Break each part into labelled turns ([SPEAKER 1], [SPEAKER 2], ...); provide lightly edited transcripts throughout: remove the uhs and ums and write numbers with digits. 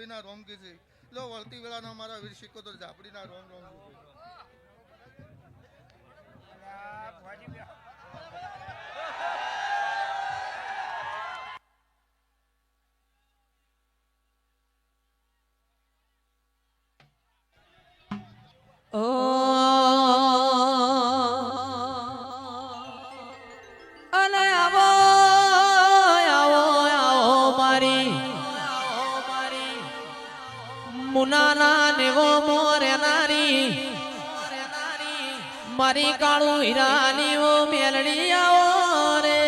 [SPEAKER 1] ભાઈના રોમ કીધી લો વળતી વેળાના મારા વીર સિકોતર ઝાપડીના રોમ રોમ
[SPEAKER 2] અને આવો આવો આવો મારી મુનાના નેવો મોરે નારી મારી કાળું હીરાની ઓ મેલડી આવો રે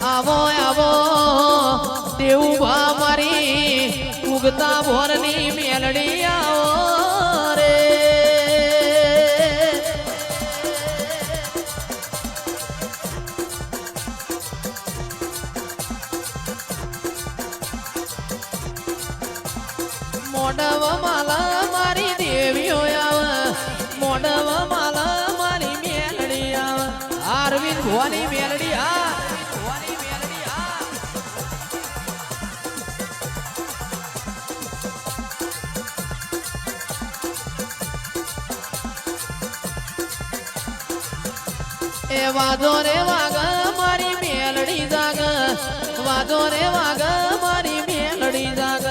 [SPEAKER 2] આવો આવો દેવું મારી ઉગતા ભોરની મેલડી આવો રે મોડવ માલા મારી દેવીઓ આવે મોડવ માલા મારી મેલડી આવે આરવિંદ ભવાની મેલડી આ એ વાદો રે વાગ મારી મેલડી જાગ વાદો રે વાગ મારી મેલડી જાગ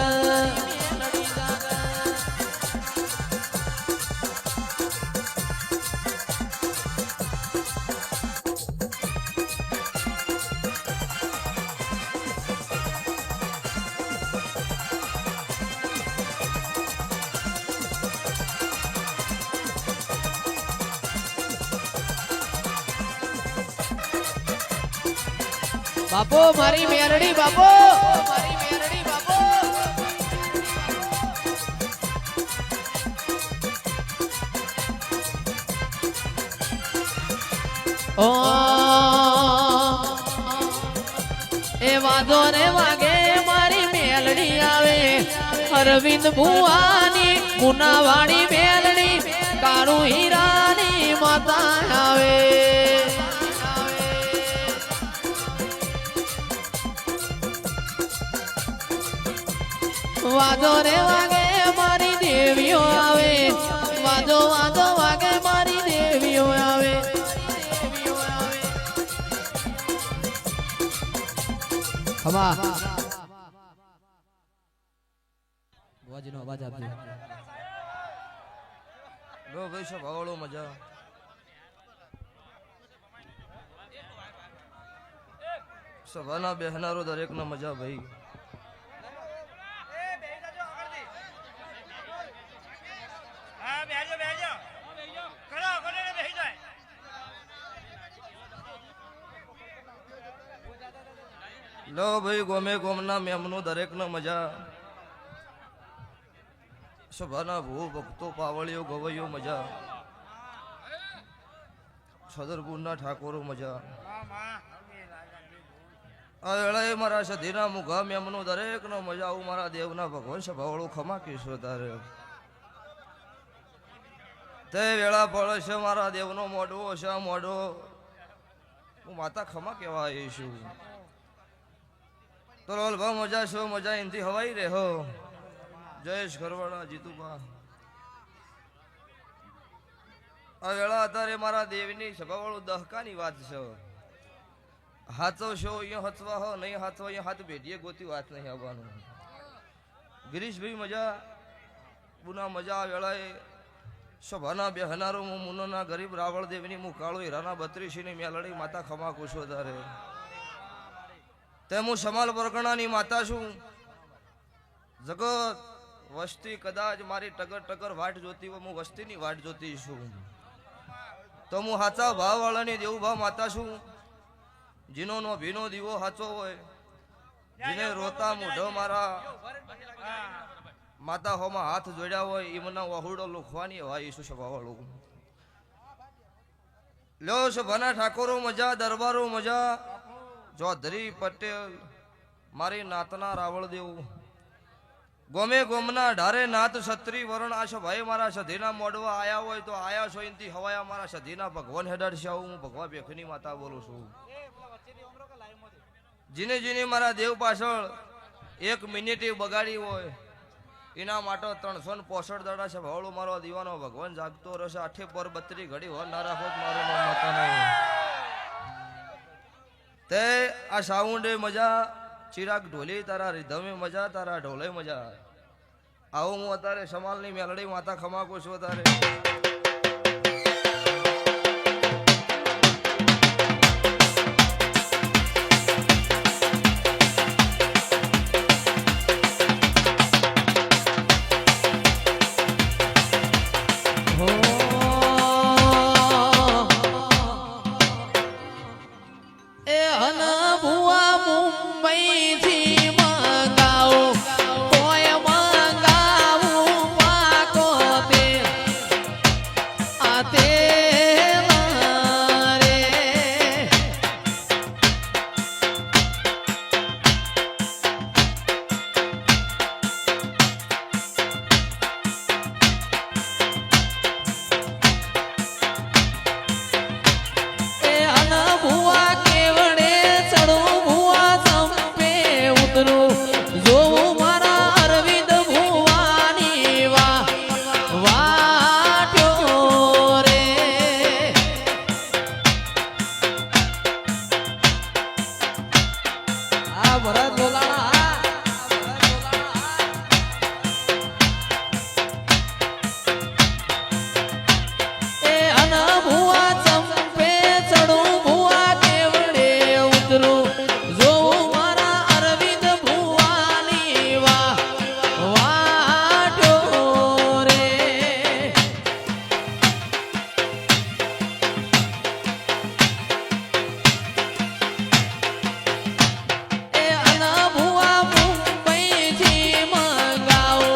[SPEAKER 2] બાપો મારી મેરડી બાપો મારી મેરડી બાપો ઓ એ વાદો રે વાગે મારી મેલડી આવે અરવિંદ ભુવાની મુનાવાડી મેલડી કાળું હીરાની માતા આવે વાદો રે વાગે મારી દેવીઓ આવે વાદો વાદો વાગે મારી દેવીઓ આવે હવા વાજીનો અવાજ આપજો
[SPEAKER 3] લો ભાઈ સબ હવાળો મજા સભાના બેહનારો દરેકને મજા ભાઈ લો ભાઈ ગોમે ગોમના મેમનો દરેકને મજા સભાના ભૂ ભક્તો પાવળીઓ ગવૈયો મજા છદરપુરના ઠાકોરો મજા આ વેળાએ મારા સધીના મુઘા મેમનો દરેકનો મજા આવું મારા દેવના ભગવાન સભાવાળું ખમા કીશો તારે તે વેળા પડે છે મારા દેવનો મોઢો છે મોઢો હું માતા ખમા કહેવા આવીશું તો લોલભા મજા છો મજા એનથી હવાઈ રે હો જયેશ ઘરવાળા જીતુભા આ વેળા અત્યારે મારા દેવની સભાવાળું દહકાની વાત છે હાથો છો અહીંયા હથવા હો નહીં હાથો અહીંયા હાથ ભેટીએ ગોતી વાત નહીં આવવાનું ગિરીશભાઈ મજા બુના મજા આ વેળાએ સભાના બેહનારો હું મુનોના ગરીબ રાવળ દેવની હું કાળો હીરાના 32ની મેલડી માતા ખમા કુશો તારે તે હું સમાલ પરગણાની માતા છું જગત વસ્તી કદાચ મારી ટગર ટગર વાટ જોતી હોય હું વસ્તીની વાટ જોતી છું તો હું હાચા ભાવવાળાની દેવભા માતા છું જીનોનો ભીનો દીવો હાચો હોય જીને રોતા મોઢો મારા માતા હોમાં હાથ જોડ્યા હોય એ મને વહુડો લુખવાની હોય ઈસુ સભાવાળું લ્યો સભાના ઠાકોરો મજા દરબારો મજા ચૌધરી પટેલ મારી નાતના રાવળદેવ ગોમે ગોમના ઢારે નાથ છત્રી વરણ આશ ભાઈ મારા સધીના મોડવા આયા હોય તો આયા છો ઇનથી હવાયા મારા સધીના ભગવાન હેડાડશે હું ભગવા ભેખની માતા બોલું છું. જીને જીને મારા દેવ પાછળ 1 મિનિટ બગાડી હોય એના માટે 365 દાડા છે ભાવળો મારો દીવાનો ભગવાન જાગતો રહેશે. 8 પર 32 ઘડી હોય ના રાખો મારો નામ માતા નહીં. તે આ સાઉન્ડે મજા, ચિરાગ ઢોલી તારા રીધમે મજા, તારા ઢોલે મજા. આવું હું અત્યારે સમાલની મેલડી માતા ખમાકું છું. અત્યારે
[SPEAKER 2] એ હન ભુવા મુંબઈથી મંગાવો કોઈ મંગાવું પાકો તે આ તે રે એ હન ભુવા કેવડે ચડું ભુવા ચંપે ઉતરું જોવું મારા અરવિંદ ભુવાની વાટ્યો રે આ ભરત બોલાણા એ અન ભુવા ચંપે ચડું ભુવા કેવડે ઉતરું જોવું મારા અરવિંદ ભુવાની વાટ્યો રે એ અન ભુવા મુંબઈથી મંગાવો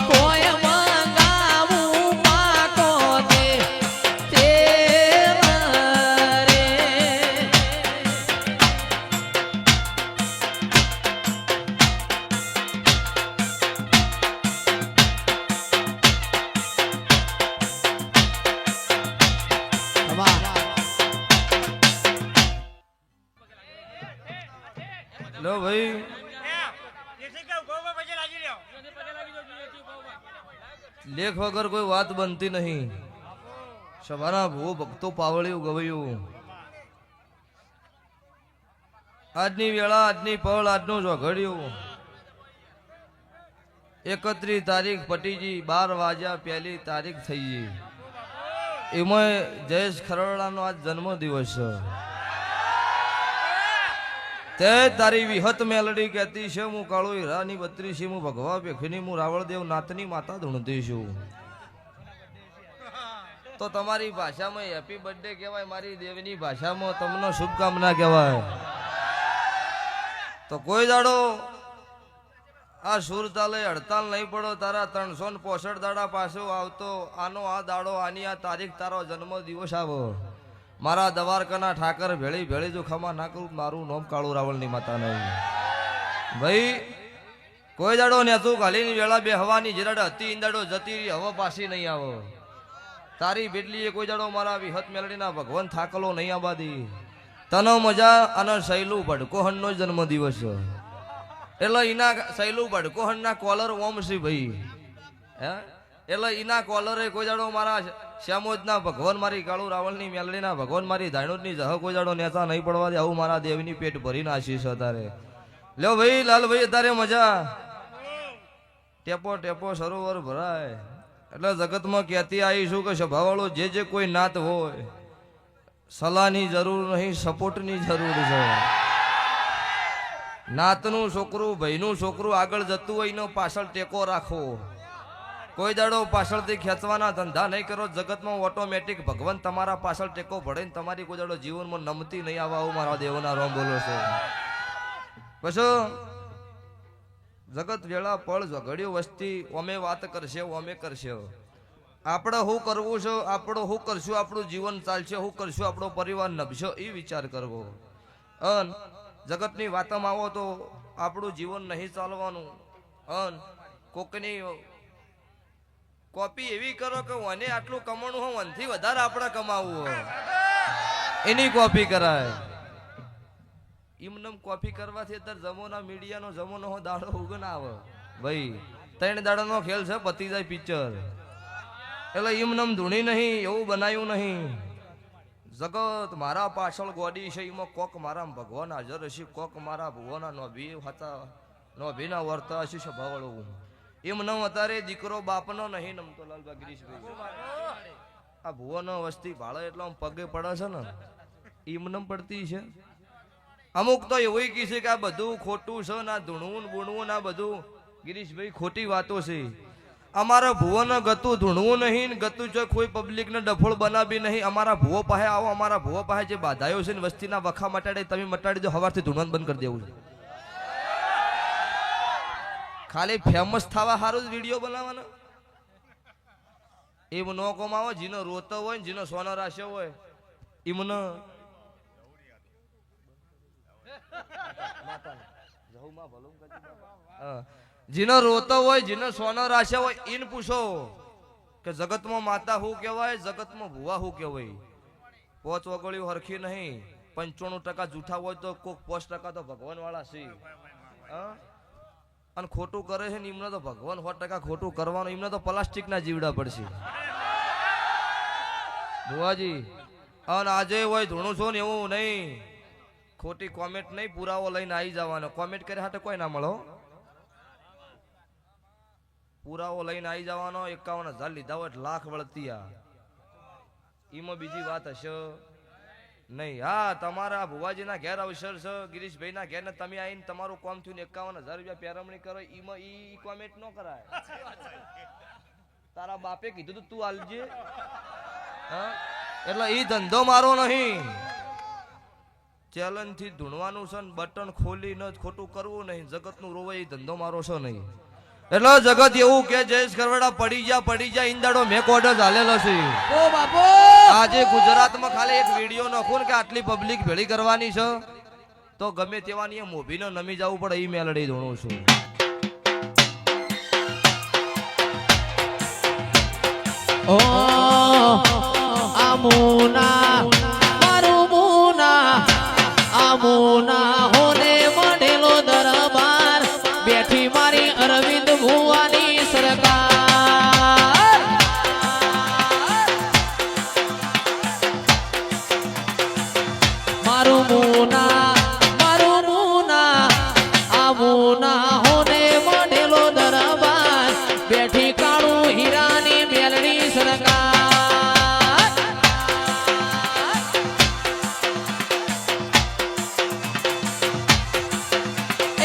[SPEAKER 2] કોઈ મંગાવું પાકો તે રે
[SPEAKER 3] લો ભાઈ લેખ વગર કોઈ વાત બનતી નહીં. સવારના ભૂ ભક્તો પાવળ્યું ગવયું. આજની વેળા, આજની પળ, આજનું ઝઘડ્યું. 31 તારીખ પટીજી, 12 વાગ્યા પહેલી તારીખ થઈ ગઈ. એમાં જયેશ ખરવડાનો આજ જન્મ દિવસ છે. તે તારી વિહત મેલડી કહેતી છે હું કાળો હીરાની 32 હું ભગવા ભેખની હું રાવળદેવ નાથની માતા ધૂણતી છું. તો તમારી ભાષામાં હેપી બર્થડે કહેવાય, મારી દેવની ભાષામાં તમને શુભકામના કહેવાય. તો કોઈ દાડો આ સુર તાલે હડતાલ નહીં પડો. તારા 365 દાડા પાછો આવતો આનો આ દાડો, આની આ તારીખ, તારો જન્મ દિવસ આવો. મારા દવારકાના ઠાકર ભેળી ભેળી જો ખમા ના કરું મારું નામ કાળુ રાવળની માતા નહીં. ભાઈ કોઈ દાડો ને તું ખાલીની વેળા બે હવાની જરડ હતી ઈંદાડો જતી રહી, હવે પાછી નહીં આવો. તારી બેટલીએ કોઈ દાડો મારા વિહત મેલડીના ભગવાન થાકલો નહીં આબાદી. તનો મજા અને સૈલું ભડકોહનનો જન્મ દિવસ એટલે ઈના સૈલું ભડકોહનના કોલર ઓમ શ્રી ભાઈ હે એટલે ઈના કોલરે કોઈ દાડો મારા શ્યામોજના ભગવાન, મારી કાળુ રાવળની મેલડીના ભગવાન, મારી ધાણોદની જહ કોઈ દાડો નેતા નહીં પડવા દે. આવું મારા દેવની પેટ ભરીને આશીષ અત્યારે લ્યો ભાઈ લાલભાઈ. અત્યારે મજા ટેપો ટેપો સરોવર ભરાય. એટલે જગતમાં કહેતી આવીશું કે સભાવાળો જે કોઈ નાત હોય સલાહની જરૂર નહીં, સપોર્ટની જરૂર છે. નાતનું છોકરું, ભાઈનું છોકરું આગળ જતું હોય એનો પાછળ ટેકો રાખો. કોઈ દાડો પાછળથી ખેંચવાના ધંધા નહીં કરો. જગતમાં ઓટોમેટિક ભગવાન તમારા પાછળ ટેકો ભળે ને તમારી કોઈ દાડો જીવનમાં નમતી નહીં આવા. આવું મારા દેવના રોમ બોલો છે. પછી જગત વેળા પળ ઝઘડ્યું વસ્તી ઓમે વાત કરશે, ઓમે કરશે. આપણે શું કરવું છે, આપણો શું કરશું, આપણું જીવન ચાલશે, શું કરશું, આપણો પરિવાર નભશે, એ વિચાર કરવો. અન જગતની વાતમાં આવો તો આપણું જીવન નહીં ચાલવાનું. અન કોકની કોપી એવી કરો કે મને આટલું કમાણું હોય વનથી વધારે આપણે કમાવું હોય એની કોપી કરાય. એમનેમ કોપી કરવાથી અત્યારે જમોના મીડિયાનો જમોનો દાડો ઉગન આવે ભાઈ. 3 દાડાનો ખેલ છે, પતી જાય પિક્ચર. એટલે એમનેમ ધૂણી નહીં, એવું બનાવ્યું નહીં. જગત મારા પાછળ ગોડી છે, એમાં કોક મારા ભગવાન હાજર હશે, કોક મારા ભુવોના નોભી હતા, નોભીના વર્તા હશે સભાવાળું. એમ નમ અત્યારે દીકરો બાપનો નહીં નમતો લાલબા ગિરીશભાઈ. આ ભુવોનો વસ્તી ભાડે એટલે આમ પગે પડે છે ને, એમનેમ પડતી છે. અમુક તો એવું કી છે કે આ બધું ખોટું છે, ના ધૂણવું બુણવું ના બધું ગિરીશભાઈ ખોટી વાતો છે. અમારા ભુવોને ગતું ધૂણવું નહીં, ગતું જો કોઈ પબ્લિક ને ડફોળ બનાવી નહીં. અમારા ભુવો પાસે આવો, અમારા ભુવો પાસે જે બાધાયો છે ને વસ્તીના વખા મટાડે તમે મટાડી દો, હવારથી ધૂણવાનું બંધ કરી દેવું છે. ખાલી ફેમસ થવા સારું જ વિડીયો બનાવવાનો. એવું નો કમાવો. જેનો રોતો હોય ને જેનો સોનો રાખ્યો હોય એમને જેનો રોતો હોય, જેનો સોનો રાખ્યો હોય એને પૂછો કે જગતમાં માતા શું કહેવાય, જગતમાં ભુવા શું કહેવાય. 5 વગોળ્યું હરખી નહીં, 95% જૂઠા હોય તો કોક 5% તો ભગવાન વાળા છે. અને ખોટું કરે છે ને એમને તો ભગવાન 100% ખોટું કરવાનું, એમને તો પ્લાસ્ટિક ના જીવડા પડશે ભુવાજી. અને આજે હોય ધૂણું છો ને એવું નહીં, ખોટી કોમેન્ટ નહીં, પુરાવો લઈને આવી જવાનો. કોમેન્ટ કરે હાટે કોઈ ના મળો, પુરાવો લઈને આવી જવાનો. 51,000 લીધા હોય લાખ વળતી. એમાં બીજી વાત હશે નહીં. હા, તમારા ભુવાજીના ઘેર અવસર છે, ગિરીશભાઈના ઘેર ને તમે આવીને તમારું કામ થયું 51,000 રૂપિયા પેરમણી કરો, એમાં ઈ કોમેન્ટ ન કરાય. તારા બાપે કીધું તું આલજે. હા, એટલે ઈ ધંધો મારો નહીં. ચેલેન્જ થી ધૂણવાનું છે ને બટન ખોલીને જ ખોટું કરવું નહીં. જગતનું રોવે એ ધંધો મારો છે નહીં. એટલે જગત એવું કે જયેશ ખરવડા પડી જા ઈંદાડો મેં કોડ જ હાલેલો છે.
[SPEAKER 2] ઓ બાપો,
[SPEAKER 3] આજે ગુજરાતમાં ખાલી એક વિડીયો નાખું ને કે આટલી પબ્લિક ભેળી કરવાની છે તો ગમે તેવાની મોભીને નમી જવું પડે. એ મેલડી ધૂણું છું.
[SPEAKER 2] ઓ આમુના મારું મુના, આમુના હોને મળેલો દરબાર, બેઠી મારી અરવિંદ ભુવાની સરકાર. મારું મુના આમુના હોને મળેલો દરબાર, બેઠી કાળું હીરાની મેલડી સરકાર.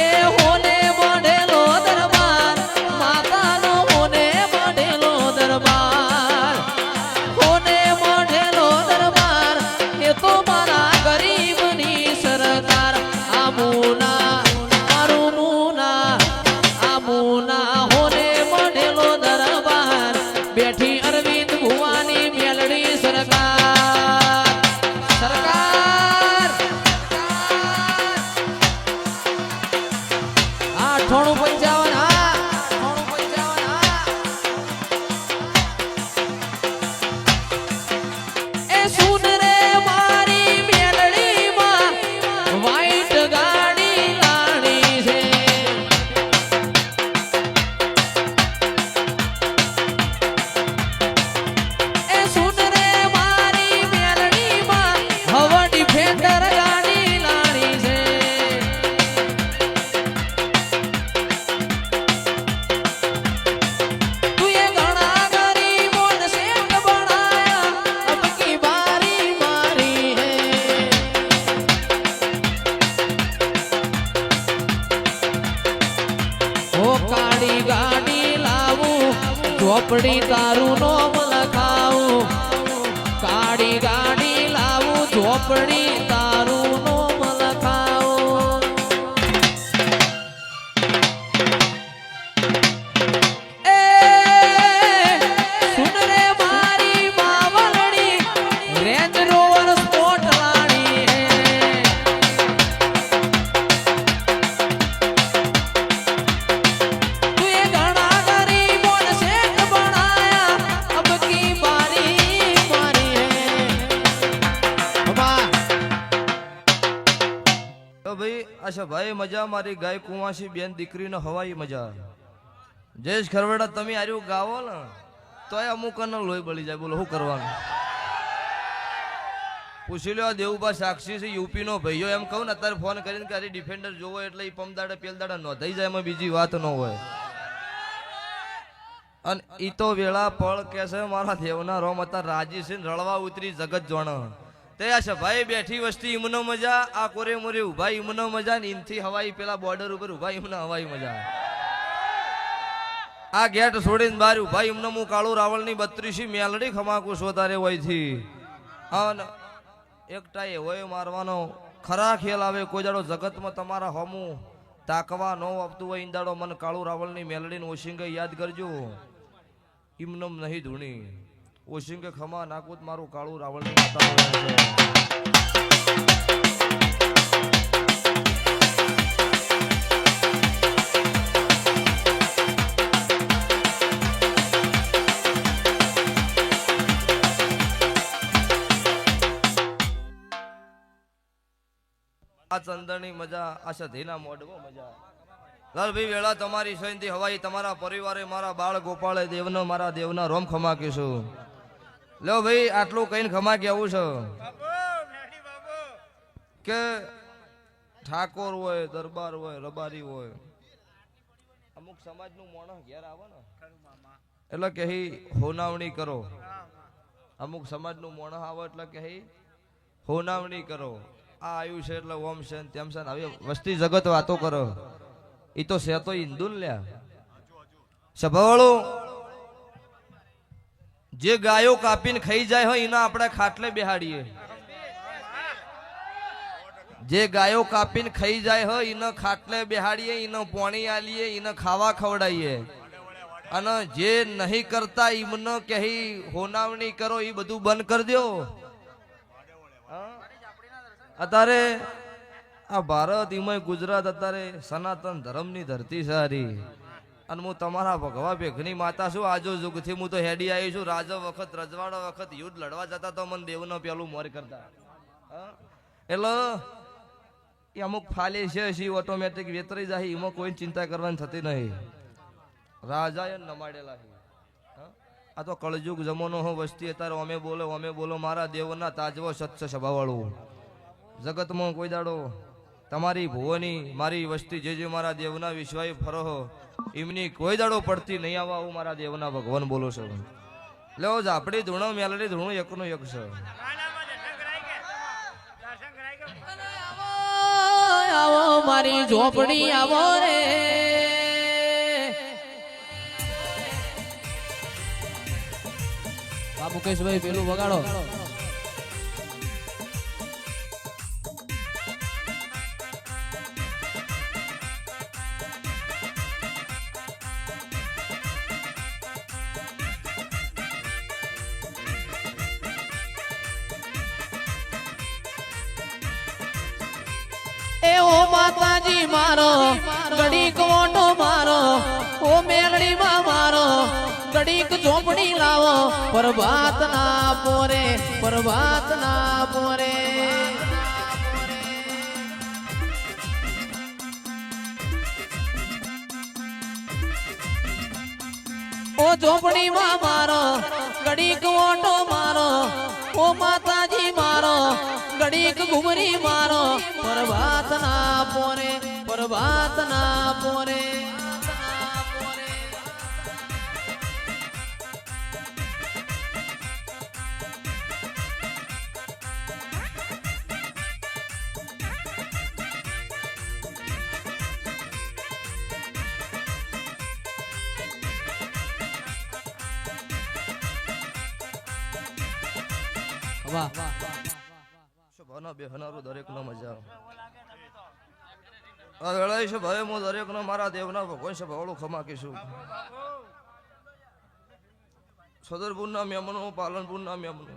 [SPEAKER 2] એ હોને મળેલો દરબાર, માતાનો હોને મળેલો દરબાર, હોને મળેલો દરબાર, એ તો મારા ગરીબની સરકાર. આમુના મારું મુના, આમુના હોને મળેલો દરબાર, બેઠી અરવિંદ ભુવાની મેલડી સરકાર. સરકાર 9855 હા 9855 હા. એ સુન રે મારી મેલડીમાં વ્હાઈટ ગાડી લાણી છે. એ સુન રે મારી મેલડીમાં હવે ડિફેન્ડર ગાડી લાણી છે. તું એ ઘણા ગરીબોને શેઠ બનાયા, અબકી બારી મારી હે. ઓ કાળી ગાડી લાવું, ઝોપડી તારું નોમ લખાવું. કાળી ગાડી લાવું, ઝોપડી તારું નોમ લખાવું. એ સુન રે મારી માવલડી, રેન્જ રોવર સ્પોર્ટ લાણી હે. તું એ ઘણા
[SPEAKER 3] છે ભાઈ મજા મારી ગાય કુંવાસી બેન દીકરીનો હવાઈ મજા જયેશ ખરવડા તમે આર્યું ગાવો ને તોય અમુક લોહી બળી જાય બોલો શું કરવાનું પૂછી લો દેવુબા સાક્ષી છે યુપી નો ભાઈઓ એમ કહું ને અત્યારે ફોન કરીને કે અરે ડિફેન્ડર જોવો એટલે એ પમદાડે પેલદાડે નોંધાઈ જાય એમાં બીજી વાત ન હોય અને ઈ તો વેળા પળ કે છે મારા દેવના રોમ અત્યારે રાજી છે રળવા ઉતરી જગત જોણ તે આ છે ભાઈ બેઠી વસ્તી ઈમનો મજા આ કોરે મોરે ઉભા ઈમનો મજા ને ઈમથી હવાઈ પેલા બોર્ડર ઉપર ઉભા ઈમના હવાઈ મજા આ ગેટ છોડીને બહાર ઉભા ઈમનો હું કાળુ રાવળ ની 32 મેલડી ખમાકુ છો તારે વયથી અને એકટાએ હોય મારવાનો ખરા ખેલ આવે કોઈ દાડો જગતમાં તમારા હોમું તાકવા ન આપતું હોય ઈંદાડો મન કાળુ રાવળની મેલડીને ઓશિંગે યાદ કરજો ઈમનમ નહીં ધૂણી ઓશિંગે ખમા નાકુત મારું કાળુ રાવળની માતા આ ચંદની મજા આ સધીના મોઢવો મજા લાલભાઈ વેળા તમારી સૈનથી હવાઈ તમારા પરિવારે મારા બાળ ગોપાળે દેવનો મારા દેવના રોમ ખમાકીશું લો ભાઈ આટલું કહીને ખમાકી આવું છે કે ઠાકોર હોય દરબાર હોય રબારી હોય અમુક સમાજનું મોણસ ઘેર આવે ને એટલે કે હોનાવણી કરો અમુક સમાજનું મોણસ આવે એટલે કે હોનાવણી કરો આ આવ્યું છે એટલે ઓમ છે તેમ છે હવે વસ્તી જગત વાતો કરો એ તો છે તો હિન્દુ લ્યા સભાવાળું જે ગાયો કાપીને ખાઈ જાય હોય એના આપણે ખાટલે બેહાડીએ જે ગાયો કાપીને ખાઈ જાય હોય એને ખાટલે બેહાડીએ એને પોણી આલીએ એને ખાવા ખવડાવીએ અને જે નહીં કરતા એમને કહી હોનાવણી કરો એ બધું બંધ કરી દો અત્યારે આ ભારત એમાં ગુજરાત અત્યારે સનાતન ધર્મની ધરતી સારી અને હું તમારા ભગવા ભેગની માતા છું આજો યુગથી હું તો હેડી આવી છું રાજો વખત રજવાડો વખત યુદ્ધ લડવા જતા તો મને દેવનો પેલું મોર કરતા એટલે એ અમુક ફાલે છે ઓટોમેટિક વેતરી જાય એમાં કોઈ ચિંતા કરવાની થતી નહીં રાજાએ નમાડેલા છે આ તો કળજુગ જમાનો હો વસ્તી અત્યારે અમે બોલો મારા દેવના તાજવો સત્ય સભાવાળું જગતમાં કોઈ દાડો તમારી ભુવોની મારી વસ્તી જે મારા દેવના વિશ્વાય ફરો એમની કોઈ દાડો પડતી નહીં આવવા હું મારા દેવના ભગવાન બોલો છું લેવો ઝાપડી ધૂણો મેલડી ધૂણો એકનો એક છે
[SPEAKER 2] આવો મારી ઝોપડી આવો રે બાપુ મુકેશભાઈ પેલું વગાડો એ ઓ માતાજી મારો ઘડીક ઓટો મારો ઓ મેલડી માં મારો ઘડીક ઝોપડી લાવો પ્રભાત ના પોરે ઓ ઝોપડી માં મારો ઘડીક ઓટો મારો ઓ માતાજી મારો ઘડીક ઘુમરી મારો પ્રભાત ના પોરે વાહ
[SPEAKER 3] શોભાના બેહનારો દરેકનો મજા આ વેળાએ છે ભાઈ હું દરેકનો મારા દેવના ભગવાન છે ભવળું ખમાકીશું સદરપુરના મેમનો પાલનપુરના મેમનો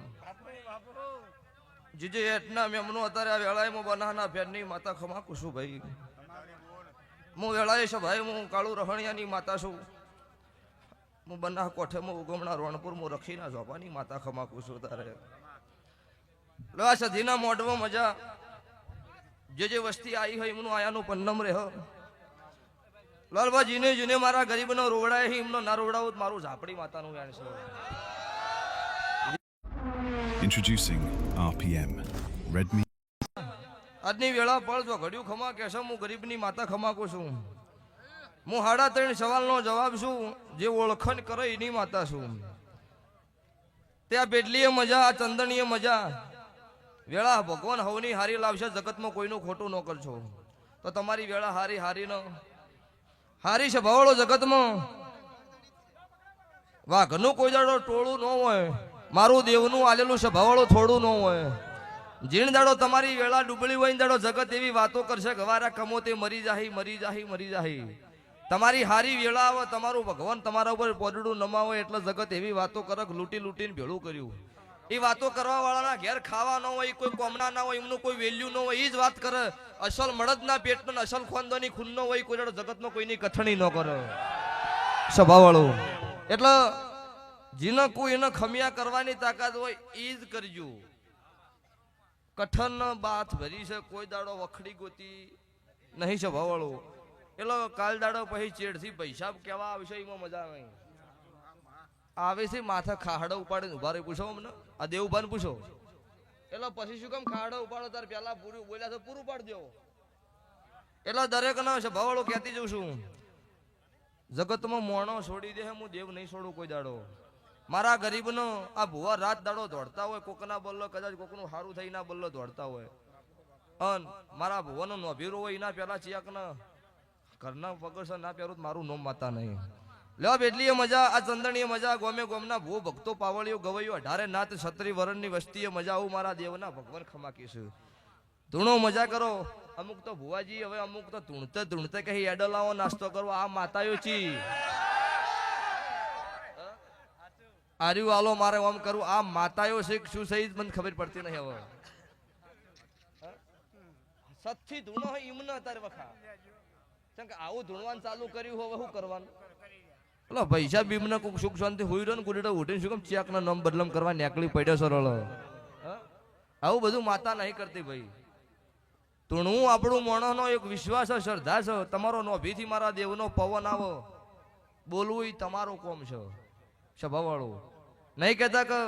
[SPEAKER 3] જીજે હેઠના મેમનો અત્યારે આ વેળાએ હું બનાના ફેરની માતા ખમાકું છું ભાઈ હું વેળાએ છે ભાઈ હું કાળુ રહણિયાની માતા છું હું બના કોઠે હું ઉગમણા રોણપુર હું રખીના ઝોપાની માતા ખમાકું છું તારે લો આ સધીના મોઢમાં મજા જે વસ્તી આવી હોય એમનું આયાનું પન્નમ રહે લાલબા જીને જીને મારા ગરીબનો રોવડાય એમનો ના રોવડાવું મારું ઝાપડી માતાનું વ્યાણ છે.
[SPEAKER 4] Introducing RPM Redmi.
[SPEAKER 3] આજની વેળા પળ જો ઘડ્યું ખમા કહેશે હું ગરીબની માતા ખમાકું છું. હું 3.5 સવાલનો જવાબ છું જે ઓળખણ કરે એની માતા છું. ત્યાં બેડલીએ મજા આ ચંદણીએ મજા વેળા ભગવાન હવની હારી લાવશે જગતમાં કોઈનું ખોટું ન કરશો તો તમારી વેળા હારી હારી ન હારી છે ભવાળો જગતમાં વાઘનું કોઈ દાડો ટોળું ન હોય મારું દેવનું આલેલું છે ભવાળો થોડું ન હોય. જીણ દાડો તમારી વેળા ડૂબળી હોય દાડો જગત એવી વાતો કરશે ગવારા કમોતે મરી જાહી મરી જાહી મરી જાહી. તમારી હારી વેળા આવે તમારું ભગવાન તમારા ઉપર પોદડું નમાવે એટલે જગત એવી વાતો કરે લૂંટી લૂંટીને ભેળું કર્યું. એ વાતો કરવા વાળાના ઘેર ખાવા ન હોય કોઈ કોમના ના હોય એમનું કોઈ વેલ્યુ ન હોય એ જ વાત કરે. અસલ મળદના પેટનો અસલ ખોંદોની ખૂન ન હોય કોઈ જગતમાં કોઈની કથણી ન કરે સ્વભાવવાળું. એટલે જેને કોઈ એને ખમિયા કરવાની તાકાત હોય એ જ કરજો. કઠન બાથ ભરી છે કોઈ દાડો વખડી ગોતી નહીં છે ભવાળું. એટલે કાલ દાડો પછી ચેડથી પૈસા કેવા આવશે એમાં મજા નહીં આવે છે. માથા ખાહડો ઉપાડે ઉભા રહી પૂછો અમને આ દેવભાન પૂછો એટલે પછી શું કામ ખાહડો ઉપાડો તાર પેલા પૂરું બોલ્યા તો પૂરું પાડ દેવો. એટલે દરેક ના છે ભવાળું કહેતી જઉં છું જગતમાં મોણો છોડી દે હું દેવ નહીં છોડું કોઈ દાડો. મારા ગરીબનો આ ભુવા રાત દાડો દોડતા હોય કોકના બલ્લો કદાચ કોકનું સારું થઈ ના બલ્લો દોડતા હોય અન મારા ભુવાનો નોભીરો હોય એના પેલા ચિયાકના ઘરના પગરસા ના પહેરું મારું નોમ માતા નહીં. લ્યો બેટલીએ મજા આ ચંદણીએ મજા ગોમે ગોમના ભૂ ભક્તો પાવળીઓ ગવૈયો 18 નાત 36 વરણની વસ્તીએ મજા આવું મારા દેવના ભગવાન ખમાકીશું. ધૂણો મજા કરો. અમુક તો ભુવાજી હવે અમુક તો ધૂણતે કહી એડો લાવો નાસ્તો કરો આ માતાયો ચી આર્યું વાલો મારે આમ કરું આ માતાયો શીખ શું સહી મને ખબર પડતી નહીં. હવે સચ્ચી ધૂણો હોય ઈમ ન તારે વખા કે આવું ધૂણવાનું ચાલુ કર્યું હવે શું કરવાનું. એટલે પૈસા બીમને કોઈક સુખ શાંતિ હોઈ રહ્યો ને ગુડેડો ઉઠીને શું કેમ ચેકના નામ બદલમ કરવા નેકળી પડ્યો સરળ. આવું બધું માતા નહીં કરતી ભાઈ. ધૂણવું આપણું મોણોનો એક વિશ્વાસ છે શ્રદ્ધા છે. તમારો નોભીથી મારા દેવનો પવન આવો બોલવું એ તમારો કોમ છે સ્વભાવવાળું. નહીં કહેતા કે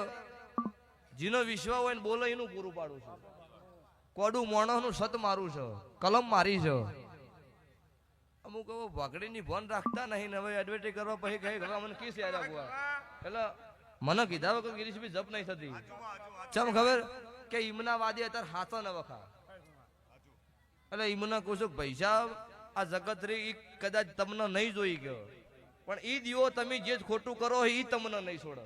[SPEAKER 3] જેનો વિશ્વાસ હોય ને બોલે એનું પૂરું પાડું છું. કોડું મોણોનું સત મારું છે કલમ મારી છે. અમુક હવે વાઘડીની ભોન રાખતા નહીં ને હવે એડવર્ટાઈઝ કરવા પછી કહે હવે મને કીસ યાદ આપવા એટલે મને કીધા વગર ગિરીશભાઈ જપ નહીં થતી. ચમ ખબર કે ઈમના વાદી અત્યારે હાથો ન વખા એટલે ઈમના કહું છું પૈસા આ જગત રી કદાચ તમને નહીં જોઈ ગયો પણ ઈ દીવો તમે જે ખોટું કરો એ તમને નહીં છોડે.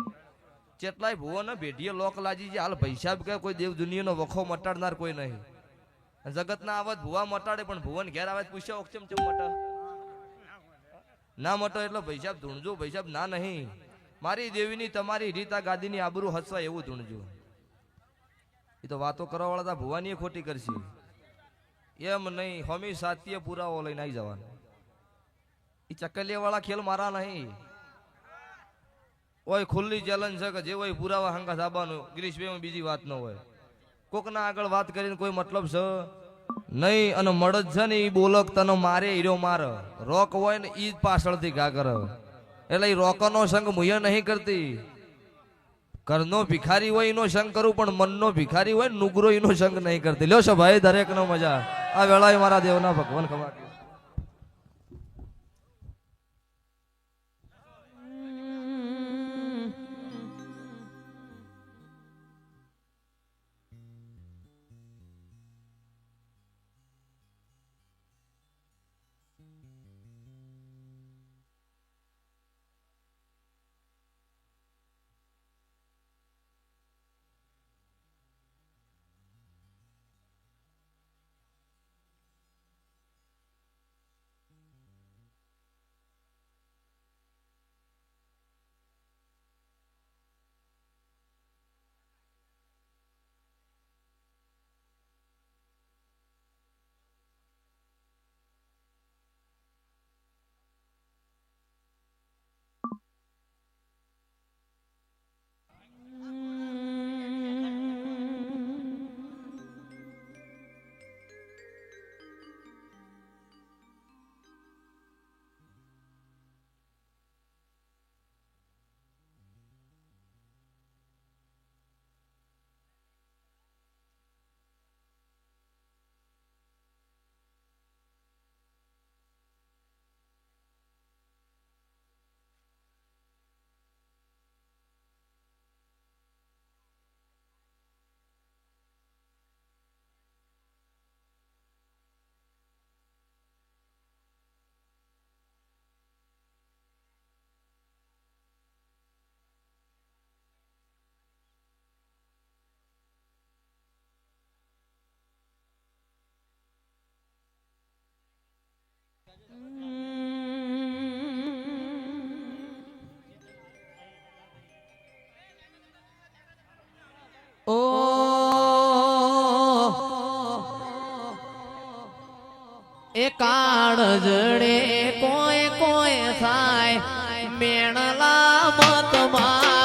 [SPEAKER 3] જેટલાય ભુવો ને ભેટીએ લોક લાજી છે હાલ પૈસા કે કોઈ દેવ દુનિયાનો વખો મટાડનાર કોઈ નહીં. જગત ના આવત ભુવા મટાડે પણ ભુવન ઘેર આવે પૂછ્યા ઓક્ષમ ચમ મટા ના મટો એટલે પૈસા ધૂણજો પૈસા ના નહીં. મારી દેવીની તમારી રીતા ગાદીની આબરૂ હસવા એવું ધૂણજો. એ તો વાતો કરવા વાળા ભુવાની ખોટી કરશે એમ નહીં. હોમી સાત્ય પુરાવો લઈને આવી જવાનું. એ ચકલિયા વાળા ખેલ મારા નહીં. ઓય ખુલ્લી ચેલેન્જ છે કે જે હોય પુરાવા હંગા સાબાનું ગિરીશભાઈ બીજી વાત ન હોય. કોકના આગળ વાત કરીને કોઈ મતલબ છે નહીં. અને મળદ છે ને એ બોલક તને મારે હીરો માર રોક હોય ને ઈ પાછળથી ઘા કરે એટલે એ રોકનો સંગ મુય નહીં કરતી. ઘરનો ભિખારી હોય એનો સંગ કરું પણ મનનો ભિખારી હોય નુગરો એનો સંગ નહીં કરતી. લ્યો છો ભાઈ દરેક નો મજા આ વેળાએ મારા દેવના ભગવાન ખમા.
[SPEAKER 2] ઓ એ કાળ જડે કોઈ કોઈ થાય મેણલા મત માર